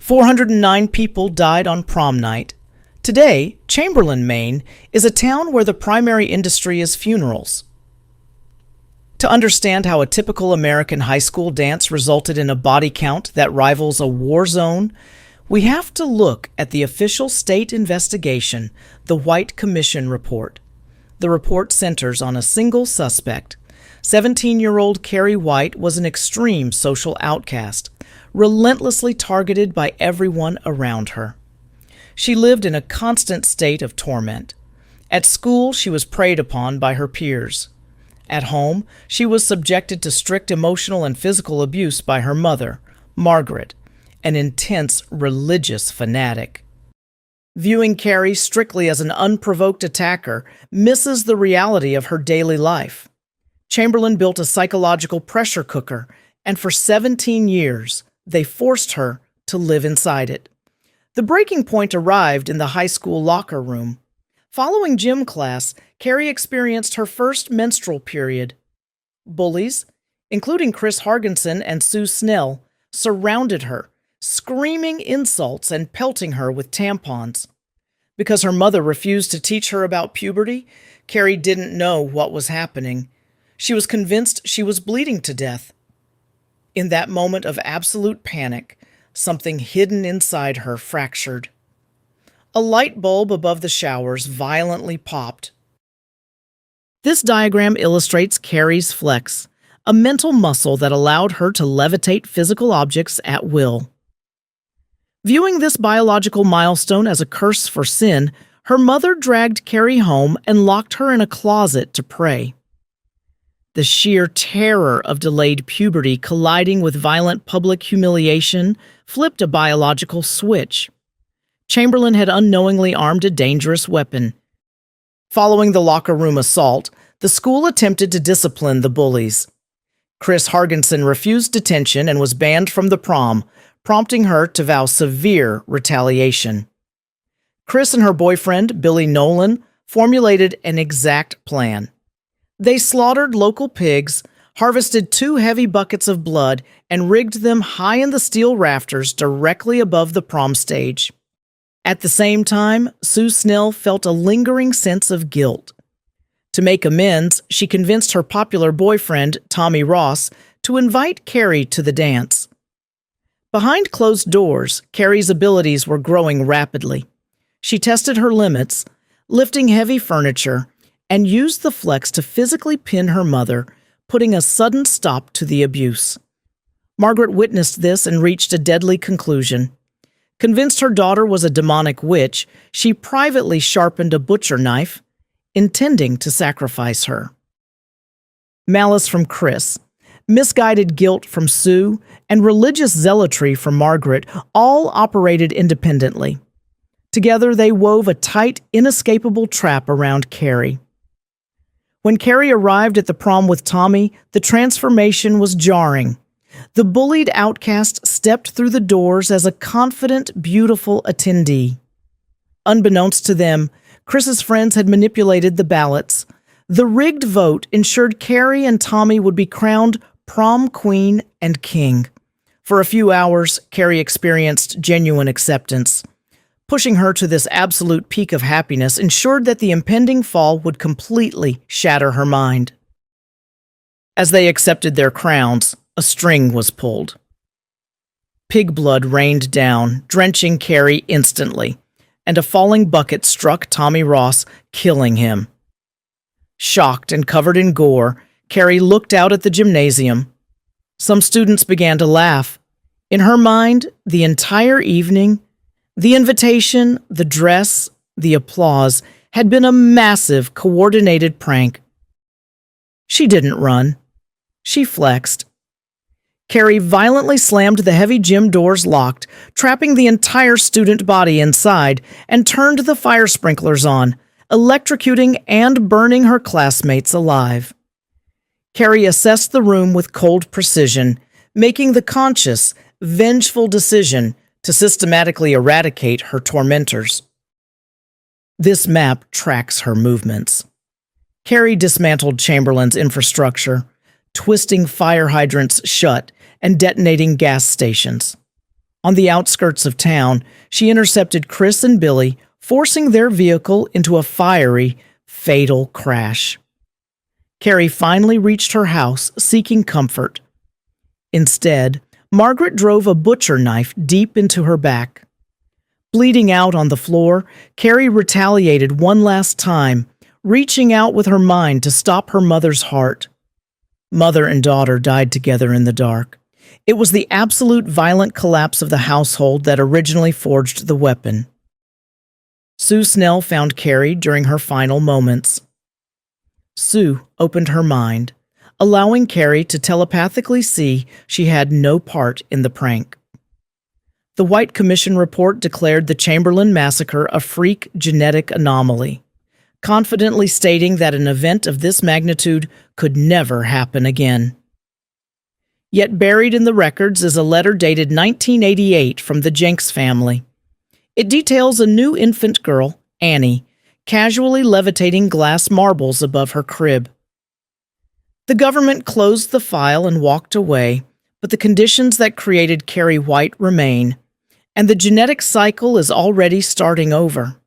409 people died on prom night. Today, Chamberlain, Maine, is a town where the primary industry is funerals. To understand how a typical American high school dance resulted in a body count that rivals a war zone, we have to look at the official state investigation, the White Commission report. The report centers on a single suspect. 17-year-old Carrie White was an extreme social outcast, relentlessly targeted by everyone around her. She lived in a constant state of torment. At school, she was preyed upon by her peers. At home, she was subjected to strict emotional and physical abuse by her mother, Margaret, an intense religious fanatic. Viewing Carrie strictly as an unprovoked attacker misses the reality of her daily life. Chamberlain built a psychological pressure cooker, and for 17 years, they forced her to live inside it. The breaking point arrived in the high school locker room. Following gym class, Carrie experienced her first menstrual period. Bullies, including Chris Hargensen and Sue Snell, surrounded her, screaming insults and pelting her with tampons. Because her mother refused to teach her about puberty, Carrie didn't know what was happening. She was convinced she was bleeding to death. In that moment of absolute panic, something hidden inside her fractured. A light bulb above the showers violently popped. This diagram illustrates Carrie's flex, a mental muscle that allowed her to levitate physical objects at will. Viewing this biological milestone as a curse for sin, her mother dragged Carrie home and locked her in a closet to pray. The sheer terror of delayed puberty colliding with violent public humiliation flipped a biological switch. Chamberlain had unknowingly armed a dangerous weapon. Following the locker room assault, the school attempted to discipline the bullies. Chris Hargensen refused detention and was banned from the prom, prompting her to vow severe retaliation. Chris and her boyfriend, Billy Nolan, formulated an exact plan. They slaughtered local pigs, harvested 2 heavy buckets of blood, and rigged them high in the steel rafters directly above the prom stage. At the same time, Sue Snell felt a lingering sense of guilt. To make amends, she convinced her popular boyfriend, Tommy Ross, to invite Carrie to the dance. Behind closed doors, Carrie's abilities were growing rapidly. She tested her limits, lifting heavy furniture, and used the flex to physically pin her mother, putting a sudden stop to the abuse. Margaret witnessed this and reached a deadly conclusion. Convinced her daughter was a demonic witch, she privately sharpened a butcher knife, intending to sacrifice her. Malice from Chris, misguided guilt from Sue, and religious zealotry from Margaret all operated independently. Together, they wove a tight, inescapable trap around Carrie. When Carrie arrived at the prom with Tommy, the transformation was jarring. The bullied outcast stepped through the doors as a confident, beautiful attendee. Unbeknownst to them, Chris's friends had manipulated the ballots. The rigged vote ensured Carrie and Tommy would be crowned prom queen and king. For a few hours, Carrie experienced genuine acceptance. Pushing her to this absolute peak of happiness ensured that the impending fall would completely shatter her mind. As they accepted their crowns, a string was pulled. Pig blood rained down, drenching Carrie instantly, and a falling bucket struck Tommy Ross, killing him. Shocked and covered in gore, Carrie looked out at the gymnasium. Some students began to laugh. In her mind, the entire evening, the invitation, the dress, the applause had been a massive, coordinated prank. She didn't run. She flexed. Carrie violently slammed the heavy gym doors locked, trapping the entire student body inside, and turned the fire sprinklers on, electrocuting and burning her classmates alive. Carrie assessed the room with cold precision, making the conscious, vengeful decision to systematically eradicate her tormentors. This map tracks her movements. Carrie dismantled Chamberlain's infrastructure, twisting fire hydrants shut and detonating gas stations. On the outskirts of town, she intercepted Chris and Billy, forcing their vehicle into a fiery, fatal crash. Carrie finally reached her house, seeking comfort. Instead, Margaret drove a butcher knife deep into her back. Bleeding out on the floor, Carrie retaliated one last time, reaching out with her mind to stop her mother's heart. Mother and daughter died together in the dark. It was the absolute violent collapse of the household that originally forged the weapon. Sue Snell found Carrie during her final moments. Sue opened her mind, allowing Carrie to telepathically see she had no part in the prank. The White Commission report declared the Chamberlain massacre a freak genetic anomaly, confidently stating that an event of this magnitude could never happen again. Yet buried in the records is a letter dated 1988 from the Jenks family. It details a new infant girl, Annie, casually levitating glass marbles above her crib. The government closed the file and walked away, but the conditions that created Carrie White remain, and the genetic cycle is already starting over.